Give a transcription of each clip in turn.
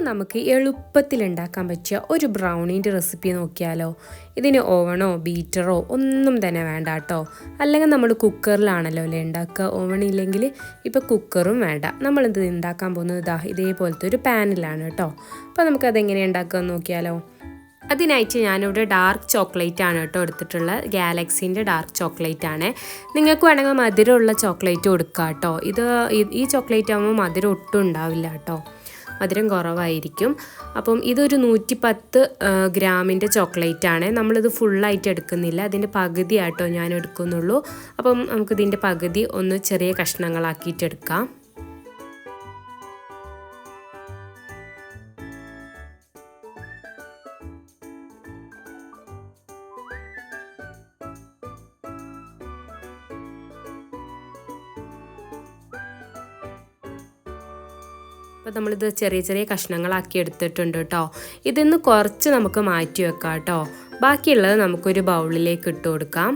ഇന്ന് നമുക്ക് എളുപ്പത്തിൽ ഉണ്ടാക്കാൻ പറ്റിയ ഒരു ബ്രൗണീൻ്റെ റെസിപ്പി നോക്കിയാലോ. ഇതിന് ഓവണോ ബീറ്ററോ ഒന്നും തന്നെ വേണ്ട കേട്ടോ. അല്ലെങ്കിൽ നമ്മൾ കുക്കറിലാണല്ലോ അല്ലേ ഉണ്ടാക്കുക. ഓവൺ ഇല്ലെങ്കിൽ ഇപ്പോൾ കുക്കറും വേണ്ട. നമ്മളിത് ഉണ്ടാക്കാൻ പോകുന്നത് ഇതേപോലത്തെ ഒരു പാനിലാണ് കേട്ടോ. അപ്പോൾ നമുക്കതെങ്ങനെ ഉണ്ടാക്കുക നോക്കിയാലോ. അതിനായിട്ട് ഞാനിവിടെ ഡാർക്ക് ചോക്ലേറ്റ് ആണ് കേട്ടോ എടുത്തിട്ടുള്ളത്. ഗാലക്സീൻ്റെ ഡാർക്ക് ചോക്ലേറ്റ് ആണ്. നിങ്ങൾക്ക് വേണമെങ്കിൽ മധുരമുള്ള ചോക്ലേറ്റ് കൊടുക്കുക കേട്ടോ. ഈ ചോക്ലേറ്റ് ആകുമ്പോൾ മധുരം ഒട്ടും ഉണ്ടാവില്ല കേട്ടോ, മധുരം കുറവായിരിക്കും. അപ്പം ഇതൊരു 110 ഗ്രാമിൻ്റെ ചോക്ലേറ്റ് ആണ്. നമ്മളിത് ഫുള്ളായിട്ട് എടുക്കുന്നില്ല, അതിൻ്റെ പകുതി ആയിട്ടോ ഞാൻ എടുക്കുന്നുള്ളൂ. അപ്പം നമുക്കിതിൻ്റെ പകുതി ഒന്ന് ചെറിയ കഷ്ണങ്ങളാക്കിയിട്ട് എടുക്കാം. അപ്പോൾ നമ്മളിത് ചെറിയ ചെറിയ കഷ്ണങ്ങളാക്കി എടുത്തിട്ടുണ്ട് കേട്ടോ. ഇതിന്ന് കുറച്ച് നമുക്ക് മാറ്റി വെക്കാം കേട്ടോ. ബാക്കിയുള്ളത് നമുക്കൊരു ബൗളിലേക്ക് ഇട്ട് കൊടുക്കാം.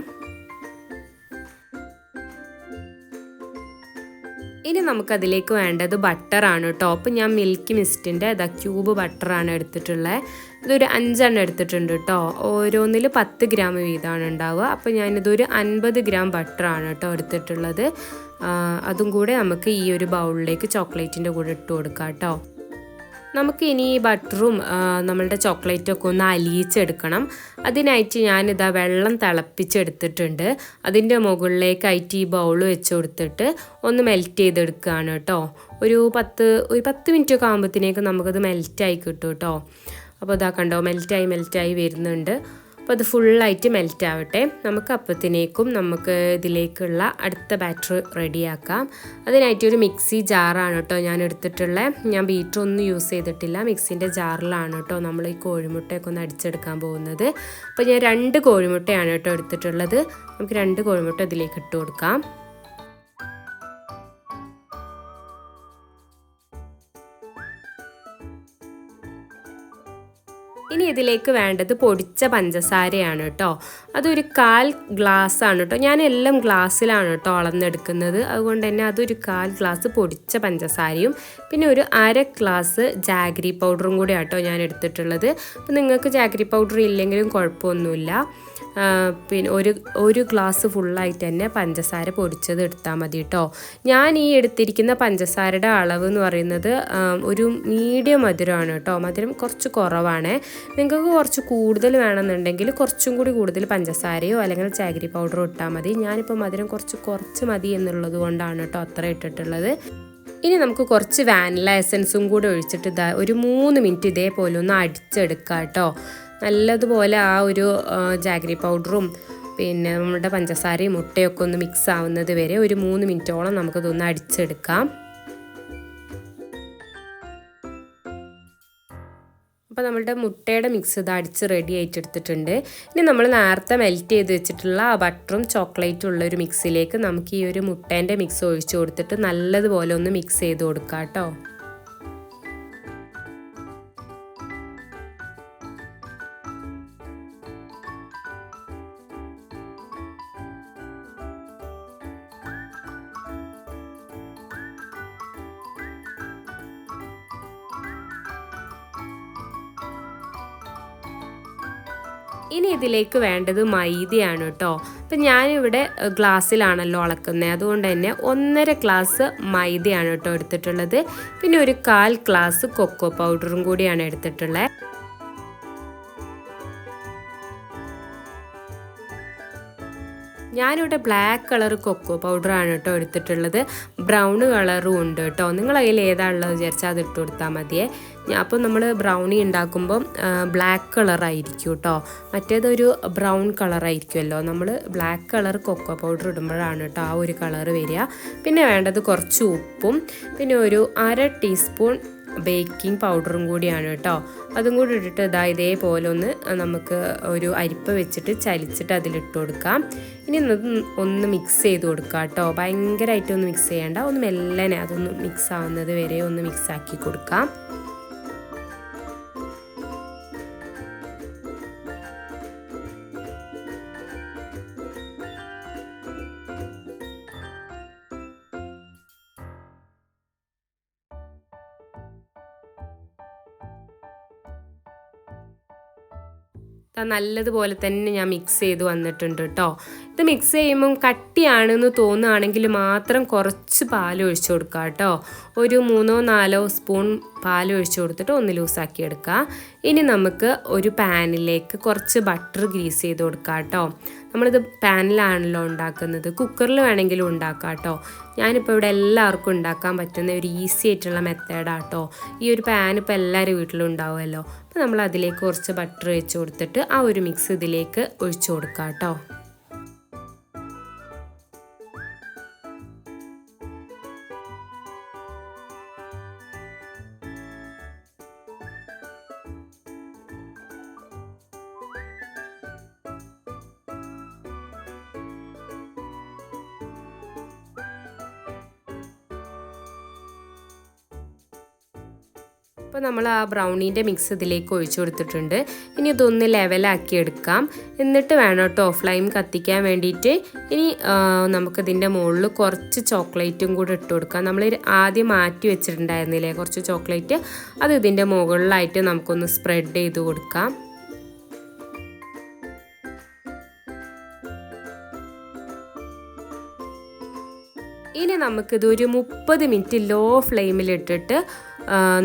ഇനി നമുക്കതിലേക്ക് വേണ്ടത് ബട്ടറാണ് കേട്ടോ. അപ്പോൾ ഞാൻ മിൽക്കി മിസ്റ്റിൻ്റെ ക്യൂബ് ബട്ടറാണ് എടുത്തിട്ടുള്ളത്. ഇതൊരു 5 എടുത്തിട്ടുണ്ട് കേട്ടോ. ഓരോന്നിൽ 10 ഗ്രാം വീതമാണ് ഉണ്ടാവുക. അപ്പോൾ ഞാനിതൊരു 50 ഗ്രാം ബട്ടറാണ് കേട്ടോ എടുത്തിട്ടുള്ളത്. അതും കൂടെ നമുക്ക് ഈ ഒരു ബൗളിലേക്ക് ചോക്ലേറ്റിൻ്റെ കൂടെ ഇട്ട് കൊടുക്കാം കേട്ടോ. നമുക്ക് ഇനി ഈ ബട്ടറും നമ്മളുടെ ചോക്ലേറ്റൊക്കെ ഒന്ന് അലിയിച്ചെടുക്കണം. അതിനായിട്ട് ഞാനിതാ വെള്ളം തിളപ്പിച്ചെടുത്തിട്ടുണ്ട്. അതിൻ്റെ മുകളിലേക്കായിട്ട് ഈ ബൗൾ വെച്ച് കൊടുത്തിട്ട് ഒന്ന് മെൽറ്റ് ചെയ്തെടുക്കുകയാണ് കേട്ടോ. ഒരു 10 മിനിറ്റൊക്കെ ആകുമ്പോഴത്തേക്ക് നമുക്കത് മെൽറ്റായി കിട്ടും കേട്ടോ. അപ്പോൾ ഇതാ കണ്ടോ, മെൽറ്റായി വരുന്നുണ്ട്. അപ്പോൾ അത് ഫുള്ളായിട്ട് മെൽറ്റ് ആവട്ടെ. നമുക്ക് അപ്പത്തിനേക്കും നമുക്ക് ഇതിലേക്കുള്ള അടുത്ത ബാറ്റർ റെഡിയാക്കാം. അതിനായിട്ടൊരു മിക്സി ജാറാണ് കേട്ടോ ഞാൻ എടുത്തിട്ടുള്ളത്. ഞാൻ ബീറ്റർ ഒന്നും യൂസ് ചെയ്തിട്ടില്ല, മിക്സിൻ്റെ ജാറിലാണ് കേട്ടോ നമ്മൾ ഈ കോഴിമുട്ടയൊക്കെ ഒന്ന് അടിച്ചെടുക്കാൻ പോകുന്നത്. അപ്പോൾ ഞാൻ 2 കോഴിമുട്ടയാണ് കേട്ടോ എടുത്തിട്ടുള്ളത്. നമുക്ക് 2 കോഴിമുട്ട ഇതിലേക്ക് ഇട്ട് കൊടുക്കാം. ഇനി ഇതിലേക്ക് വേണ്ടത് പൊടിച്ച പഞ്ചസാരയാണ് കേട്ടോ. അതൊരു 1/4 ഗ്ലാസ് ആണ് കേട്ടോ. ഞാൻ എല്ലാം ഗ്ലാസ്സിലാണ് കേട്ടോ അളന്നെടുക്കുന്നത്. അതുകൊണ്ട് തന്നെ അതൊരു 1/4 ഗ്ലാസ് പൊടിച്ച പഞ്ചസാരയും പിന്നെ ഒരു 1/2 ഗ്ലാസ് ജാഗരി പൗഡറും കൂടി ആട്ടോ ഞാൻ എടുത്തിട്ടുള്ളത്. അപ്പോൾ നിങ്ങൾക്ക് ജാഗരി പൗഡർ ഇല്ലെങ്കിലും കുഴപ്പമൊന്നുമില്ല. പിന്നെ ഒരു ഗ്ലാസ് ഫുള്ളായിട്ട് തന്നെ പഞ്ചസാര പൊടിച്ചത് എടുത്താൽ മതി കേട്ടോ. ഞാൻ ഈ എടുത്തിരിക്കുന്ന പഞ്ചസാരയുടെ അളവ് എന്ന് പറയുന്നത് ഒരു മീഡിയം മധുരമാണ് കേട്ടോ. മധുരം കുറച്ച് കുറവാണ്. നിങ്ങൾക്ക് കുറച്ച് കൂടുതൽ വേണമെന്നുണ്ടെങ്കിൽ കുറച്ചും കൂടി കൂടുതൽ പഞ്ചസാരയോ അല്ലെങ്കിൽ ജാഗരി പൗഡറോ ഇട്ടാൽ മതി. ഞാനിപ്പോൾ മധുരം കുറച്ച് മതി എന്നുള്ളത് കൊണ്ടാണ് കേട്ടോ അത്ര ഇട്ടിട്ടുള്ളത്. ഇനി നമുക്ക് കുറച്ച് വാനില എസൻസും കൂടി ഒഴിച്ചിട്ട് ഒരു 3 മിനിറ്റ് ഇതേപോലെ ഒന്ന് അടിച്ചെടുക്കാം കേട്ടോ. നല്ലതുപോലെ ആ ഒരു ജാഗരി പൗഡറും പിന്നെ നമ്മുടെ പഞ്ചസാരയും മുട്ടയൊക്കെ ഒന്ന് മിക്സ് ആവുന്നത് വരെ ഒരു 3 മിനിറ്റോളം നമുക്കതൊന്ന് അടിച്ചെടുക്കാം. അപ്പോൾ നമ്മളുടെ മുട്ടയുടെ മിക്സ് ഇത് അടിച്ച് റെഡി ആയിട്ട് എടുത്തിട്ടുണ്ട്. ഇനി നമ്മൾ നേരത്തെ മെൽറ്റ് ചെയ്ത് വെച്ചിട്ടുള്ള ആ ബട്ടറും ചോക്ലേറ്റും ഉള്ള ഒരു മിക്സിലേക്ക് നമുക്ക് ഈ ഒരു മുട്ടേൻ്റെ മിക്സ് ഒഴിച്ച് കൊടുത്തിട്ട് നല്ലതുപോലെ ഒന്ന് മിക്സ് ചെയ്ത് കൊടുക്കാം കേട്ടോ. ഇനി ഇതിലേക്ക് വേണ്ടത് മൈദയാണ് കേട്ടോ. അപ്പം ഞാനിവിടെ ഗ്ലാസ്സിലാണല്ലോ അളക്കുന്നത്, അതുകൊണ്ട് തന്നെ 1.5 ഗ്ലാസ് മൈദയാണ് കേട്ടോ എടുത്തിട്ടുള്ളത്. പിന്നെ ഒരു 1/4 ഗ്ലാസ് കൊക്കോ പൗഡറും കൂടിയാണ് എടുത്തിട്ടുള്ളത്. ഞാനിവിടെ ബ്ലാക്ക് കളർ കൊക്കോ പൗഡറാണ് കേട്ടോ എടുത്തിട്ടുള്ളത്. ബ്രൗൺ കളറും ഉണ്ട് കേട്ടോ. നിങ്ങൾ അതിൽ ഏതാണുള്ളത് വിചാരിച്ചാൽ അത് ഇട്ട് കൊടുത്താൽ മതിയേ. അപ്പോൾ നമ്മൾ ബ്രൗണി ഉണ്ടാക്കുമ്പം ബ്ലാക്ക് കളറായിരിക്കും കേട്ടോ. മറ്റേതൊരു ബ്രൗൺ കളറായിരിക്കുമല്ലോ. നമ്മൾ ബ്ലാക്ക് കളർ കൊക്കോ പൗഡർ ഇടുമ്പോഴാണ് കേട്ടോ ആ ഒരു കളറ് വരിക. പിന്നെ വേണ്ടത് കുറച്ച് ഉപ്പും പിന്നെ ഒരു 1/2 ടീസ്പൂൺ ബേക്കിംഗ് പൗഡറും കൂടിയാണ് കേട്ടോ. അതും കൂടി ഇട്ടിട്ട് ഇതേപോലെ നമുക്ക് ഒരു അരിപ്പ വെച്ചിട്ട് ചലിച്ചിട്ട് അതിലിട്ട് കൊടുക്കാം. ഇനി ഒന്ന് മിക്സ് ചെയ്ത് കൊടുക്കാം കേട്ടോ. ഭയങ്കരമായിട്ടൊന്ന് മിക്സ് ചെയ്യേണ്ട, ഒന്ന് മെല്ലനെ അതൊന്ന് മിക്സ് ആവുന്നത് വരെ ഒന്ന് മിക്സ് ആക്കി കൊടുക്കാം. നല്ലതുപോലെ തന്നെ ഞാൻ മിക്സ് ചെയ്ത് വന്നിട്ടുണ്ട് കേട്ടോ. ഇത് മിക്സ് ചെയ്യുമ്പം കട്ടിയാണെന്ന് തോന്നുകയാണെങ്കിൽ മാത്രം കുറച്ച് പാൽ ഒഴിച്ചു കൊടുക്കുക കേട്ടോ. ഒരു 3-4 സ്പൂൺ പാൽ ഒഴിച്ചു കൊടുത്തിട്ട് ഒന്ന് ലൂസാക്കി എടുക്കുക. ഇനി നമുക്ക് ഒരു പാനിലേക്ക് കുറച്ച് ബട്ടർ ഗ്രീസ് ചെയ്ത് കൊടുക്കുക കേട്ടോ. നമ്മളിത് പാനിലാണല്ലോ ഉണ്ടാക്കുന്നത്, കുക്കറിൽ വേണമെങ്കിലും ഉണ്ടാക്കാം കേട്ടോ. ഞാനിപ്പോൾ ഇവിടെ എല്ലാവർക്കും ഉണ്ടാക്കാൻ പറ്റുന്ന ഒരു ഈസി ആയിട്ടുള്ള മെത്തേഡാണ് കേട്ടോ. ഈ ഒരു പാൻ ഇപ്പോൾ എല്ലാവരും വീട്ടിലും ഉണ്ടാവുമല്ലോ. അപ്പോൾ നമ്മൾ അതിലേക്ക് കുറച്ച് ബട്ടർ ഒഴിച്ച് കൊടുത്തിട്ട് ആ ഒരു മിക്സ് ഇതിലേക്ക് ഒഴിച്ചു കൊടുക്കാം കേട്ടോ. അപ്പോൾ നമ്മൾ ആ ബ്രൗണീൻ്റെ മിക്സ് ഇതിലേക്ക് ഒഴിച്ചു കൊടുത്തിട്ടുണ്ട്. ഇനി ഇതൊന്ന് ലെവലാക്കി എടുക്കാം. എന്നിട്ട് വേണം കേട്ടോ ഫ്ലെയിം കത്തിക്കാൻ വേണ്ടിയിട്ട്. ഇനി നമുക്കിതിൻ്റെ മുകളിൽ കുറച്ച് ചോക്ലേറ്റും കൂടി ഇട്ട് കൊടുക്കാം. നമ്മൾ ആദ്യം മാറ്റി വെച്ചിട്ടുണ്ടായിരുന്നില്ലേ കുറച്ച് ചോക്ലേറ്റ്, അത് ഇതിൻ്റെ മുകളിലായിട്ട് നമുക്കൊന്ന് സ്പ്രെഡ് ചെയ്ത് കൊടുക്കാം. ഇനി നമുക്കിത് ഒരു 30 മിനിറ്റ് ലോ ഫ്ലെയിമിലിട്ടിട്ട്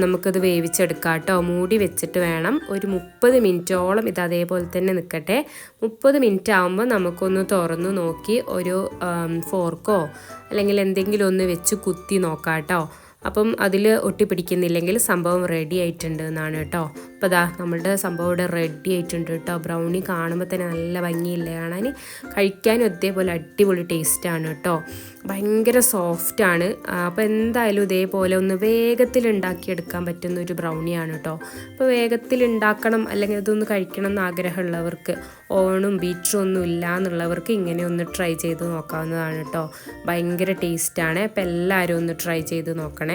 നമുക്കത് വേവിച്ചെടുക്കാം കേട്ടോ. മൂടി വെച്ചിട്ട് വേണം. ഒരു 30 മിനിറ്റോളം ഇത് അതേപോലെ തന്നെ നിൽക്കട്ടെ. 30 മിനിറ്റ് ആകുമ്പോൾ നമുക്കൊന്ന് തുറന്ന് നോക്കി ഒരു ഫോർക്കോ അല്ലെങ്കിൽ എന്തെങ്കിലും ഒന്ന് വെച്ച് കുത്തി നോക്കാം കേട്ടോ. അപ്പം അതിൽ ഒട്ടിപ്പിടിക്കുന്നില്ലെങ്കിൽ സംഭവം റെഡി ആയിട്ടുണ്ട് എന്നാണ് കേട്ടോ. അപ്പോൾ അതാ നമ്മളുടെ സംഭവം ഇവിടെ റെഡി ആയിട്ടുണ്ട് കേട്ടോ. ബ്രൗണി കാണുമ്പോൾ തന്നെ നല്ല ഭംഗിയില്ലേ കാണാൻ. കഴിക്കാനും അതേപോലെ അടിപൊളി ടേസ്റ്റാണ് കേട്ടോ. ഭയങ്കര സോഫ്റ്റാണ്. അപ്പോൾ എന്തായാലും ഇതേപോലെ ഒന്ന് വേഗത്തിൽ ഉണ്ടാക്കിയെടുക്കാൻ പറ്റുന്ന ഒരു ബ്രൗണിയാണ് കേട്ടോ. അപ്പോൾ വേഗത്തിൽ ഉണ്ടാക്കണം അല്ലെങ്കിൽ ഇതൊന്ന് കഴിക്കണം എന്ന് ആഗ്രഹമുള്ളവർക്ക്, ഓവണും ബീറ്ററും ഒന്നും ഇല്ല എന്നുള്ളവർക്ക് ഇങ്ങനെ ഒന്ന് ട്രൈ ചെയ്ത് നോക്കാവുന്നതാണ് കേട്ടോ. ഭയങ്കര ടേസ്റ്റാണ്. അപ്പോൾ എല്ലാവരും ഒന്ന് ട്രൈ ചെയ്ത് നോക്കണേ.